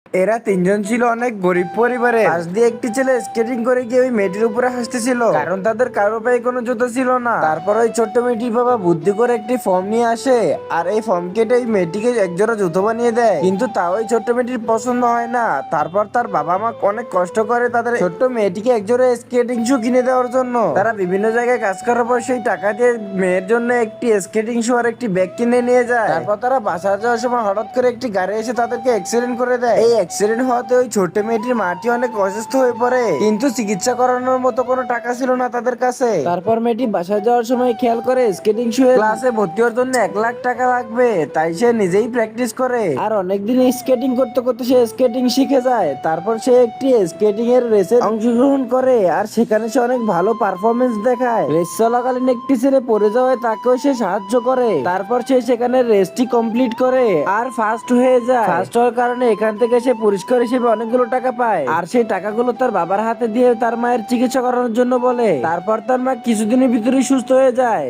এরা তিনজন ছিল অনেক গরিব পরিবারে। পাশ দিয়ে একটি ছেলে স্কেটিং করে গিয়ে ওই মেয়েটির উপরে হাসতেছিল, কারণ তাদের কারো পায়ে কোনো জুতো ছিল না। তারপর ওই ছোট্ট মেয়েটির বাবা বুদ্ধি করে একটি ফর্ম নিয়ে আসে, আর এই ফর্ম কেটে ওই মেয়েটিকে একজোড়া জুতো বানিয়ে দেয়। কিন্তু তাও ওই ছোট্ট মেয়েটির পছন্দ হয় না। তারপর তার বাবা মা অনেক কষ্ট করে তাদের ছোট্ট মেয়েটিকে একজোড়া স্কেটিং শু কিনে দেওয়ার জন্য। তারা বিভিন্ন জায়গায় কাজ করার পর সেই টাকা দিয়ে মেয়ের জন্য একটি স্কেটিং শু আর একটি ব্যাগ কিনে নিয়ে যায়। তারপর তারা বাসা যাওয়ার সময় হঠাৎ করে একটি গাড়ি এসে তাদেরকে অ্যাক্সিডেন্ট করে দেয়। এই অ্যাক্সিডেন্ট হওয়াতে ওই ছোট মেয়েটির মাটি অনেক অসুস্থ হয়ে পড়ে, কিন্তু চিকিৎসা করানোর মতো কোনো টাকা ছিল না তাদের কাছে। তারপর মেয়েটি বাসায় যাওয়ার সময় খেয়াল করে স্কেটিং শু ক্লাসে ভর্তি হওয়ার জন্য 1 লাখ টাকা লাগবে, তাই সে নিজেই প্র্যাকটিস করে। আর অনেকদিন স্কেটিং করতে করতে সে স্কেটিং শিখে যায়। তারপর সে একটি স্কেটিং এর রেসে অংশগ্রহণ করে, আর সেখানে সে অনেক ভালো পারফরমেন্স দেখায়। রেস চলাকালীন একটি ছেলে পড়ে যাওয়ায় তাকেও সে সাহায্য করে। তারপর সে সেখানে রেসটি কমপ্লিট করে আর ফার্স্ট হয়ে যায়। ফার্স্ট হওয়ার কারণে এখান থেকে সে পুরস্কার হিসেবে অনেকগুলো টাকা পায়, আর সেই টাকাগুলো তার বাবার হাতে দিয়ে তার মায়ের চিকিৎসা করানোর জন্য বলে। তারপর তার মা কিছুদিনের ভিতরেই সুস্থ হয়ে যায়।